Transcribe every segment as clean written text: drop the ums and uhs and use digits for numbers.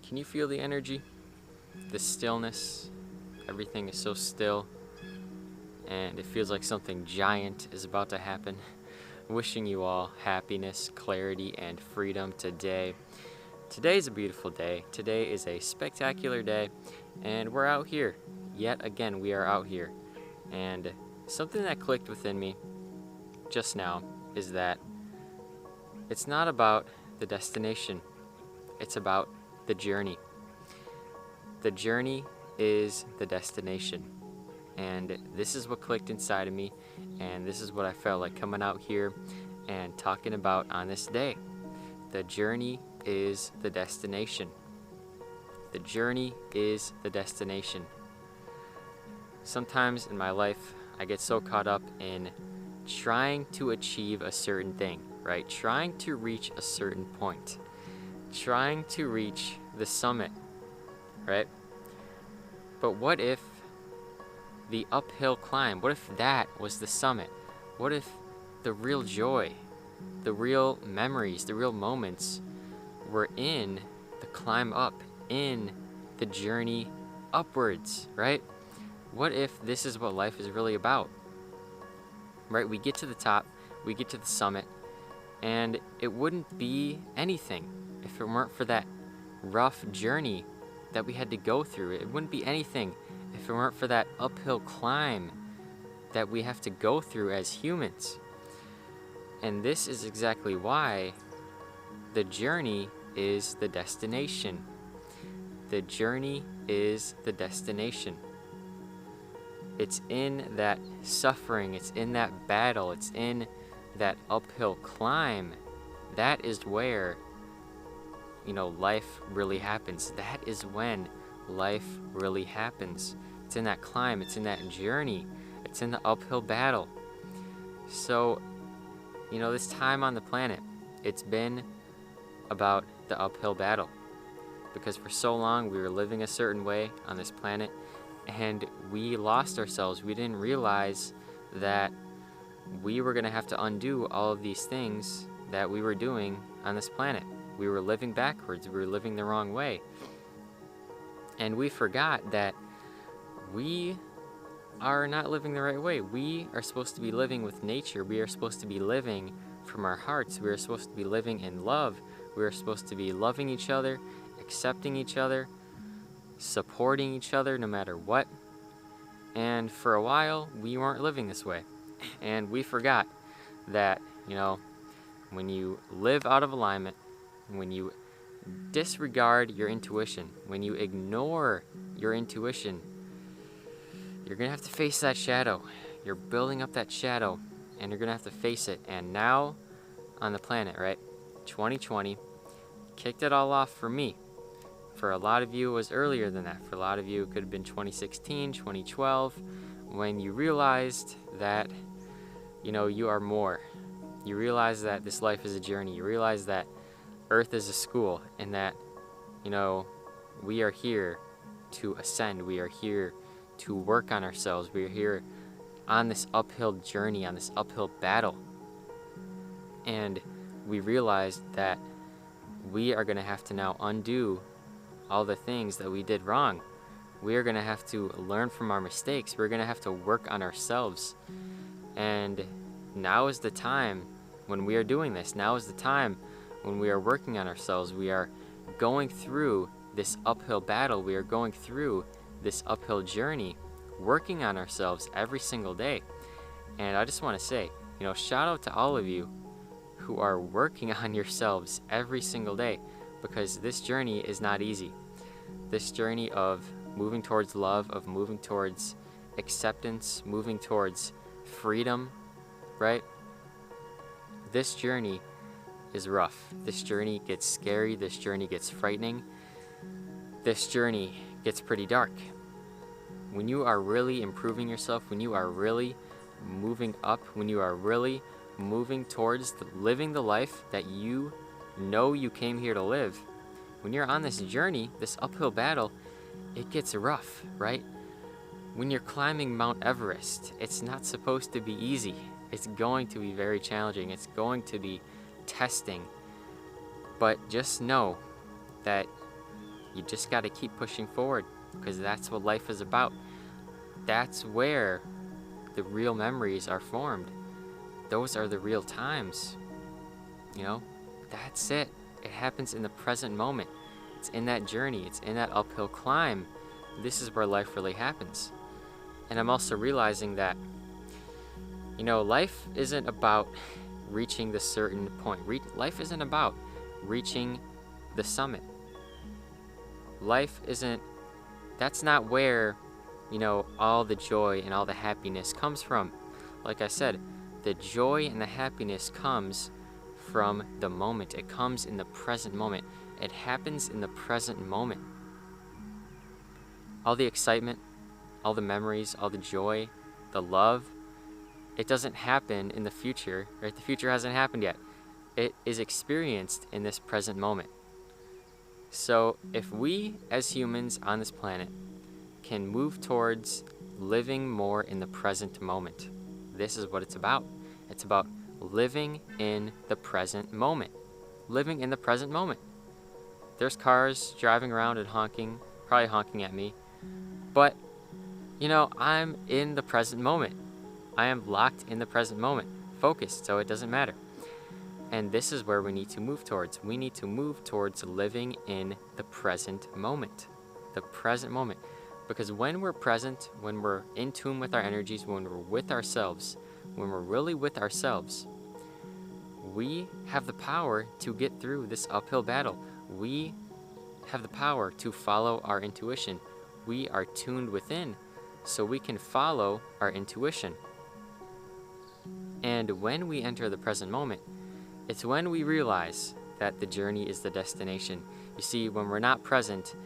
Can you feel the energy? The stillness? Everything is so still, and it feels like something giant is about to happen. Wishing you all happiness, clarity, and freedom today. Today's a beautiful day. Today is a spectacular day, and we're out here. Yet again, we are out here. And something that clicked within me just now is that it's not about the destination, it's about the journey. The journey is the destination. And this is what clicked inside of me, and this is what I felt like coming out here and talking about on this day. The journey is the destination. The journey is the destination. Sometimes in my life, I get so caught up in trying to achieve a certain thing, right? Trying to reach a certain point. Trying to reach the summit, right? But what if the uphill climb, what if that was the summit? What if the real joy, the real memories, the real moments were in the climb up, in the journey upwards, right? What if this is what life is really about? Right? We get to the top, we get to the summit, and it wouldn't be anything if it weren't for that rough journey that we had to go through. It wouldn't be anything if it weren't for that uphill climb that we have to go through as humans. And this is exactly why the journey is the destination. The journey is the destination. It's in that suffering, it's in that battle, it's in that uphill climb. That is where, life really happens. That is when life really happens. It's in that climb, it's in that journey, it's in the uphill battle. So, this time on the planet, it's been about the uphill battle. Because for so long we were living a certain way on this planet, and we lost ourselves. We didn't realize that we were going to have to undo all of these things that we were doing on this planet. We were living backwards. We were living the wrong way. And we forgot that we are not living the right way. We are supposed to be living with nature. We are supposed to be living from our hearts. We are supposed to be living in love. We are supposed to be loving each other, accepting each other, supporting each other no matter what. And for a while, we weren't living this way. And we forgot that, when you live out of alignment, when you disregard your intuition, when you ignore your intuition, you're going to have to face that shadow. You're building up that shadow, and you're going to have to face it. And now, on the planet, right, 2020, kicked it all off for me. For a lot of you, it was earlier than that. For a lot of you, it could have been 2016, 2012, when you realized that, you are more. You realize that this life is a journey. You realize that Earth is a school, and that, we are here to ascend. We are here to work on ourselves. We are here on this uphill journey, on this uphill battle. And we realized that we are going to have to now undo all the things that we did wrong. We are going to have to learn from our mistakes. We're going to have to work on ourselves. And now is the time when we are doing this. Now is the time when we are working on ourselves. We are going through this uphill battle. We are going through this uphill journey, working on ourselves every single day. And I just want to say, shout out to all of you who are working on yourselves every single day, because this journey is not easy. This journey of moving towards love, of moving towards acceptance, moving towards freedom, right? This journey is rough. This journey gets scary. This journey gets frightening. This journey gets pretty dark. When you are really improving yourself, when you are really moving up, when you are really moving towards living the life that you know you came here to live, when you're on this journey, this uphill battle, it gets rough, right? When you're climbing Mount Everest, it's not supposed to be easy. It's going to be very challenging. It's going to be testing. But just know that You just got to keep pushing forward, because that's what life is about. That's where the real memories are formed. Those are the real times. That's it. It happens in the present moment. It's in that journey. It's in that uphill climb. This is where life really happens. And I'm also realizing that, life isn't about reaching the certain point. Life isn't about reaching the summit. That's not where, all the joy and all the happiness comes from. Like I said, the joy and the happiness comes from the moment. It comes in the present moment. It happens in the present moment. All the excitement, all the memories, all the joy, the love, it doesn't happen in the future, right? The future hasn't happened yet. It is experienced in this present moment. So if we as humans on this planet can move towards living more in the present moment, this is what it's about. It's about living in the present moment. Living in the present moment. There's cars driving around and probably honking at me. But, I'm in the present moment. I am locked in the present moment, focused, so it doesn't matter. And this is where we need to move towards. We need to move towards living in the present moment. The present moment. Because when we're present, when we're in tune with our energies, when we're with ourselves, when we're really with ourselves, we have the power to get through this uphill battle. We have the power to follow our intuition. We are tuned within, so we can follow our intuition. And when we enter the present moment, it's when we realize that the journey is the destination. You see, when we're not present,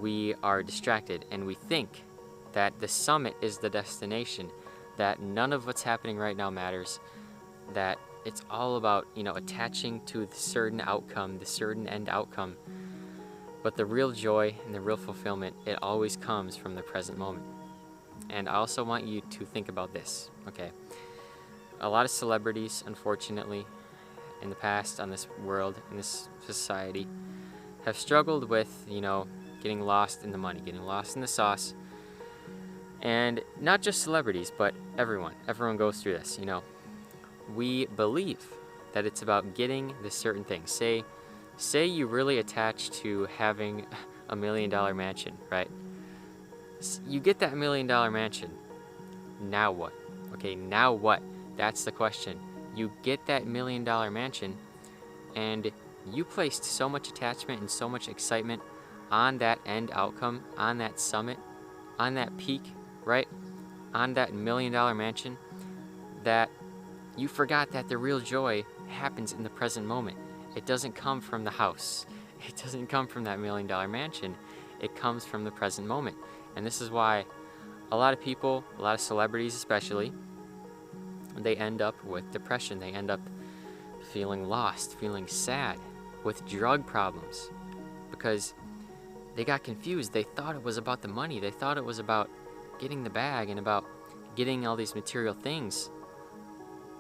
we are distracted and we think that the summit is the destination, that none of what's happening right now matters, that it's all about, attaching to the certain outcome, the certain end outcome. But the real joy and the real fulfillment, it always comes from the present moment. And I also want you to think about this, okay? A lot of celebrities, unfortunately, in the past on this world, in this society, have struggled with, getting lost in the money, getting lost in the sauce. And not just celebrities, but everyone. Everyone goes through this, We believe that it's about getting this certain thing. Say you really attach to having $1 million mansion, right? You get that $1 million mansion. Now what? Okay, now what? That's the question. You get that $1 million mansion, and you placed so much attachment and so much excitement on that end outcome, on that summit, on that peak, right? On that $1 million mansion, that you forgot that the real joy happens in the present moment. It doesn't come from the house. It doesn't come from that $1 million mansion. It comes from the present moment. And this is why a lot of people, a lot of celebrities especially, they end up with depression. They end up feeling lost, feeling sad, with drug problems, because they got confused. They thought it was about the money. They thought it was about getting the bag and about getting all these material things.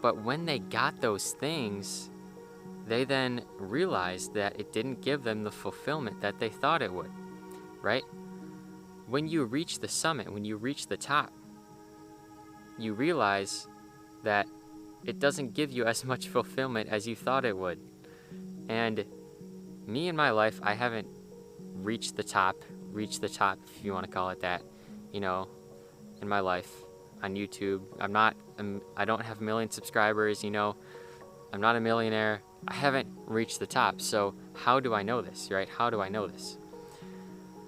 But when they got those things, they then realized that it didn't give them the fulfillment that they thought it would, right? When you reach the summit, when you reach the top, you realize that it doesn't give you as much fulfillment as you thought it would. And me in my life, I haven't reached the top, if you want to call it that, in my life on YouTube. I don't have 1 million subscribers, I'm not a millionaire. I haven't reached the top. So how do I know this, right? How do I know this?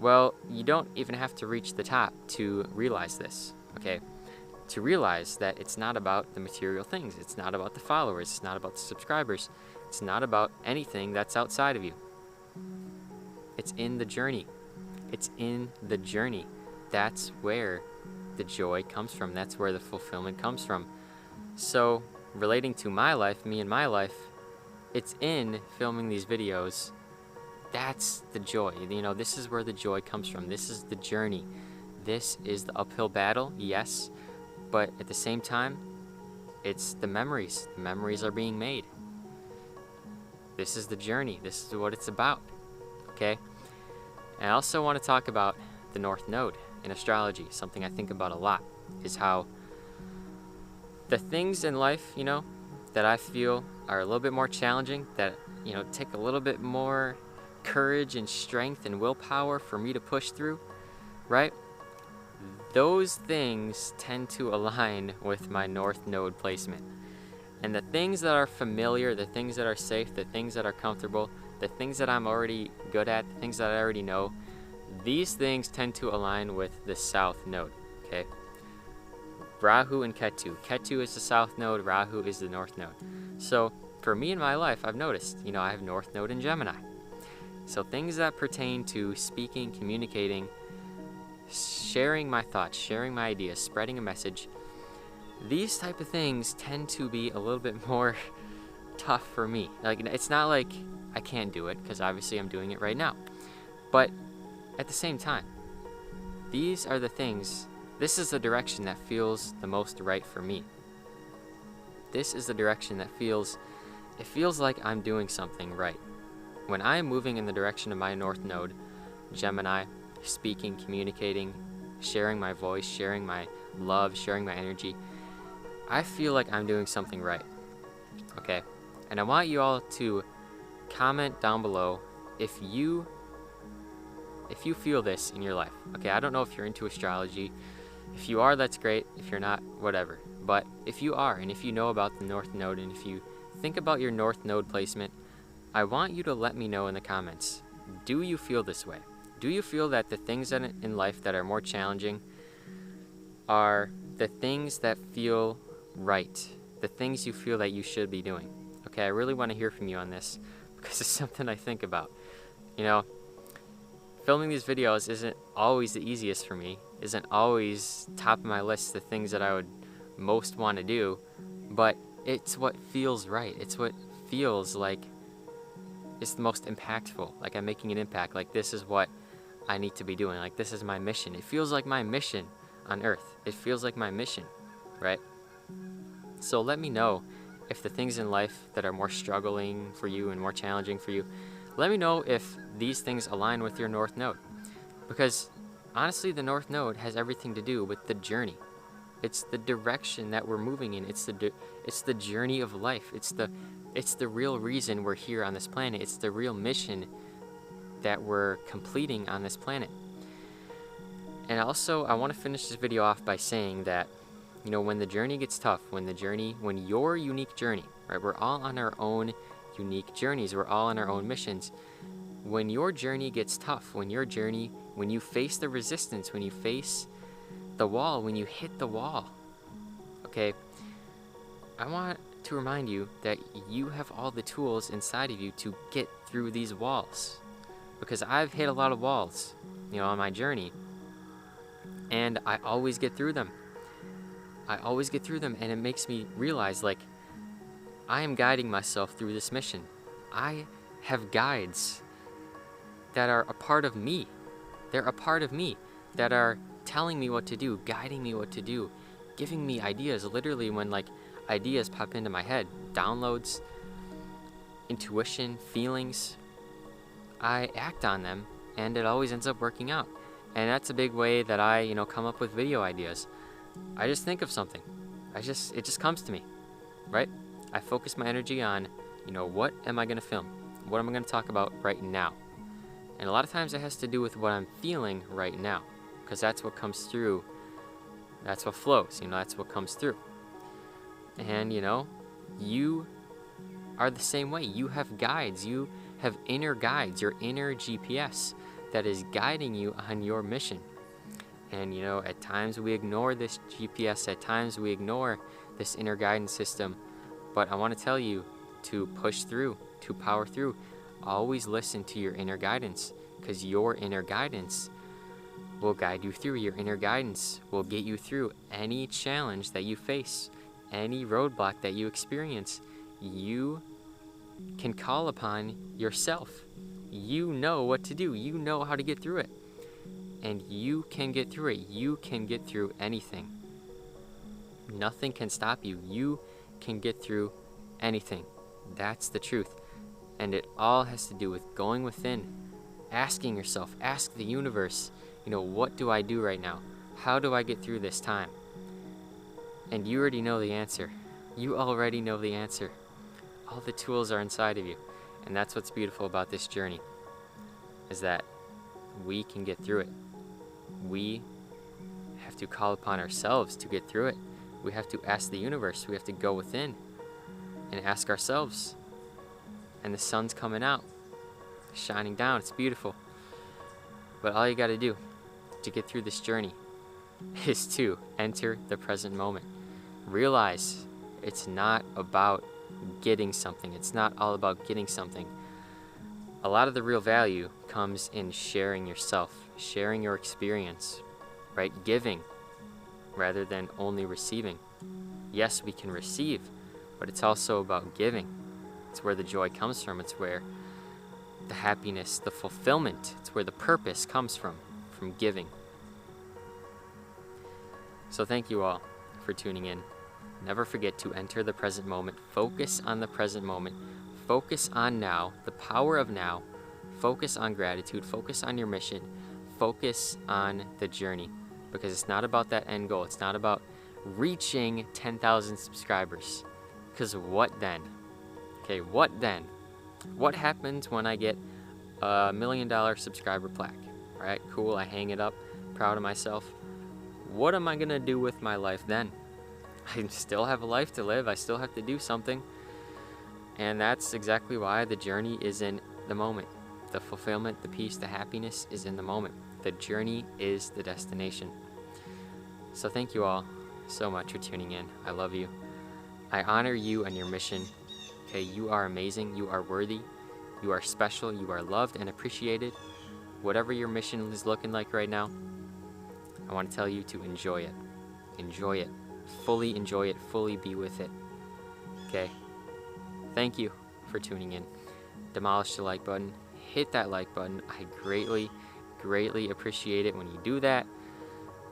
Well, you don't even have to reach the top to realize this, okay? To realize that it's not about the material things. It's not about the followers. It's not about the subscribers. It's not about anything that's outside of you. It's in the journey. It's in the journey. That's where the joy comes from. That's where the fulfillment comes from. So, relating to my life, me and my life, it's in filming these videos. That's the joy. This is where the joy comes from. This is the journey. This is the uphill battle, yes. But at the same time, it's the memories. The memories are being made. This is the journey. This is what it's about. Okay? And I also want to talk about the North Node in astrology. Something I think about a lot is how the things in life, that I feel are a little bit more challenging, that, take a little bit more courage and strength and willpower for me to push through, right? Those things tend to align with my North Node placement. And the things that are familiar, the things that are safe, the things that are comfortable, the things that I'm already good at, the things that I already know, these things tend to align with the South Node, okay? Rahu and Ketu. Ketu is the South Node, Rahu is the North Node. So for me in my life, I've noticed, I have North Node in Gemini. So things that pertain to speaking, communicating, sharing my thoughts, sharing my ideas, spreading a message, these type of things tend to be a little bit more tough for me. Like, it's not like I can't do it, because obviously I'm doing it right now. But at the same time, these are the things, this is the direction that feels the most right for me. This is the direction that feels like I'm doing something right. When I am moving in the direction of my North Node, Gemini, speaking, communicating, sharing my voice, sharing my love, sharing my energy, I feel like I'm doing something right. Okay? And I want you all to comment down below if you feel this in your life. Okay, I don't know if you're into astrology. If you are, that's great. If you're not, whatever. But if you are, and if you know about the North Node, and if you think about your North Node placement, I want you to let me know in the comments. Do you feel this way? Do you feel that the things in life that are more challenging are the things that feel right? The things you feel that you should be doing? Okay, I really want to hear from you on this, because it's something I think about. Filming these videos isn't always the easiest for me, isn't always top of my list, the things that I would most want to do, but it's what feels right. It's what feels like it's the most impactful, like I'm making an impact, like this is what I need to be doing, like this is my mission. It feels like my mission on Earth. It feels like my mission, right? So let me know if the things in life that are more struggling for you and more challenging for you, let me know if these things align with your North Node. Because honestly, the North Node has everything to do with the journey. It's the direction that we're moving in. It's the journey of life. It's the real reason we're here on this planet. It's the real mission that we're completing on this planet. And also, I want to finish this video off by saying that, when the journey gets tough, when your unique journey, right? We're all on our own unique journeys. We're all on our own missions. When your journey gets tough, when you face the resistance, when you face the wall, when you hit the wall, okay, I want to remind you that you have all the tools inside of you to get through these walls. Because I've hit a lot of walls, on my journey, and I always get through them. And it makes me realize, like, I am guiding myself through this mission. I have guides that are a part of me. They're a part of me that are telling me what to do, guiding me what to do, giving me ideas. Literally, when ideas pop into my head, downloads, intuition, feelings, I act on them, and it always ends up working out. And that's a big way that I, come up with video ideas. I just think of something. It just comes to me, right? I focus my energy on, what am I going to film? What am I going to talk about right now? And a lot of times it has to do with what I'm feeling right now, because that's what comes through. That's what flows, that's what comes through. And, you are the same way. You have guides. You have inner guides, your inner GPS that is guiding you on your mission. And, at times we ignore this GPS. At times we ignore this inner guidance system. But I want to tell you to push through, to power through. Always listen to your inner guidance, because your inner guidance will guide you through. Your inner guidance will get you through any challenge that you face, any roadblock that you experience. You can call upon yourself. You know what to do. You know how to get through it. And you can get through it. You can get through anything. Nothing can stop you. You can get through anything. That's the truth. And it all has to do with going within, asking yourself, ask the universe, what do I do right now? How do I get through this time? And you already know the answer. You already know the answer. All the tools are inside of you. And that's what's beautiful about this journey, is that we can get through it. We have to call upon ourselves to get through it. We have to ask the universe. We have to go within and ask ourselves. And the sun's coming out, shining down. It's beautiful. But all you got to do to get through this journey is to enter the present moment. Realize it's not about getting something. It's not all about getting something. A lot of the real value comes in sharing yourself, sharing your experience, right? Giving rather than only receiving. Yes, we can receive, but it's also about giving. It's where the joy comes from. It's where the happiness, the fulfillment, it's where the purpose comes from giving. So thank you all for tuning in. Never forget to enter the present moment. Focus on the present moment. Focus on now, the power of now. Focus on gratitude. Focus on your mission. Focus on the journey, because it's not about that end goal. It's not about reaching 10,000 subscribers. Because what then? Okay, what then? What happens when I get a $1 million subscriber plaque? All right, cool. I hang it up, proud of myself. What am I going to do with my life then? I still have a life to live. I still have to do something. And that's exactly why the journey is in the moment. The fulfillment, the peace, the happiness is in the moment. The journey is the destination. So thank you all so much for tuning in. I love you. I honor you and your mission. Okay, you are amazing. You are worthy. You are special. You are loved and appreciated. Whatever your mission is looking like right now, I want to tell you to enjoy it. Enjoy it. Fully enjoy it. Fully be with it. Okay? Thank you for tuning in. Demolish the like button. Hit that like button. I greatly, greatly appreciate it when you do that.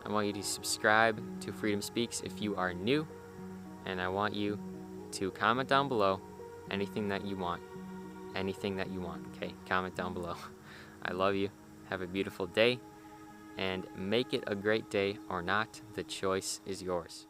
I want you to subscribe to Freedom Speaks if you are new. And I want you to comment down below anything that you want. Anything that you want. Okay? Comment down below. I love you. Have a beautiful day. And make it a great day or not. The choice is yours.